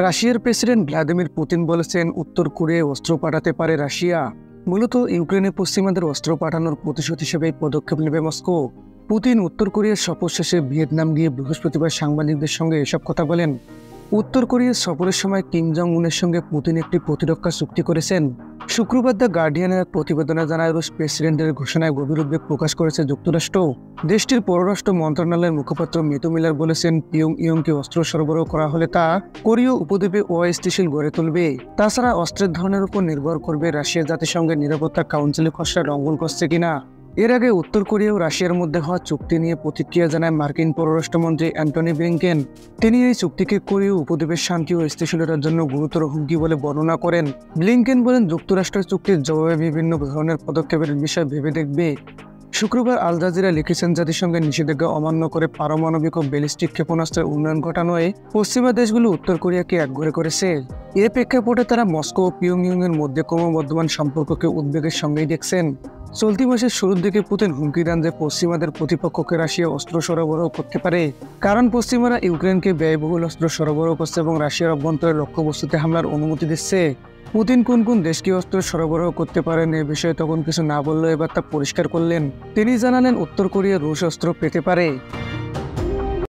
রাশিয়ার president Vladimir Putin বলেছেন উত্তর কোরিয়ায় অস্ত্র পাঠাতে পারে রাশিয়া। মূলত ইউক্রেনে পশ্চিমাদের অস্ত্র পাঠানোর প্রতিশোধ হিসেবে এই পদক্ষেপ নেবে মস্কো। পুতিন উত্তর কোরিয়ার সফর শেষে ভিয়েতনাম গিয়ে বৃহস্পতিবার সাংবাদিকদের সঙ্গে এসব কথা বলেন। উত্তর কোরিয়ার সফরের সময় কিম জং উনের সঙ্গে পুতিন একটি প্রতিরক্ষা চুক্তি করেছেন। শুক্রবার দ্য গার্ডিয়ানের এক প্রতিবেদনে জানায় রুশ প্রেসিডেন্টের ঘোষণায় গভীর উদ্বেগ প্রকাশ করেছে যুক্তরাষ্ট্র। দেশটির পররাষ্ট্র মন্ত্রণালয়ের মুখপাত্র মিতু মিলার বলেছেন, পিয়ংইয়ংকে অস্ত্র সরবরাহ করা হলে তা কোরীয় উপদ্বীপে অস্থিতিশীল গড়ে তুলবে। তাছাড়া অস্ত্রের ধরনের উপর নির্ভর করবে রাশিয়া জাতিসংঘের নিরাপত্তা কাউন্সিলে খসড়া লঙ্ঘন করছে কিনা। এর আগে উত্তর কোরিয়া ও রাশিয়ার মধ্যে হওয়া চুক্তি নিয়ে প্রতিক্রিয়া জানায় মার্কিন পররাষ্ট্রমন্ত্রী অ্যান্টনি ব্লিংকেন। তিনি এই চুক্তিকে কোরীয় উপদ্বীপের শান্তি ও স্থিতিশীলতার জন্য গুরুতর হুমকি বলে বর্ণনা করেন। ব্লিংকেন বলেন, যুক্তরাষ্ট্রের চুক্তির জবাবে বিভিন্ন ধরনের পদক্ষেপের বিষয় ভেবে দেখবে। শুক্রবার আল জাজিরা লিখেছেন, জাতিসংঘের নিষেধাজ্ঞা অমান্য করে পারমাণবিক ও ব্যালিস্টিক ক্ষেপণাস্ত্রের উন্নয়ন ঘটানোয় পশ্চিমা দেশগুলো উত্তর কোরিয়াকে একঘরে করেছে। এ প্রেক্ষাপটে তারা মস্কো ও পিয়ংইয়ং এর মধ্যে ক্রমবর্ধমান সম্পর্ককে উদ্বেগের সঙ্গেই দেখছেন। চলতি মাসের শুরুর দিকে পুতিন হুমকি দেন যে পশ্চিমাদের প্রতিপক্ষকে রাশিয়া অস্ত্র সরবরাহ করতে পারে, কারণ পশ্চিমারা ইউক্রেনকে ব্যয়বহুল অস্ত্র সরবরাহ করছে এবং রাশিয়ার অভ্যন্তরের লক্ষ্যবস্তুতে হামলার অনুমতি দিচ্ছে। পুতিন কোন কোন দেশকে অস্ত্র সরবরাহ করতে পারেন এ বিষয়ে তখন কিছু না বললেও এবার তা পরিষ্কার করলেন। তিনি জানালেন, উত্তর কোরিয়া রুশ অস্ত্র পেতে পারে।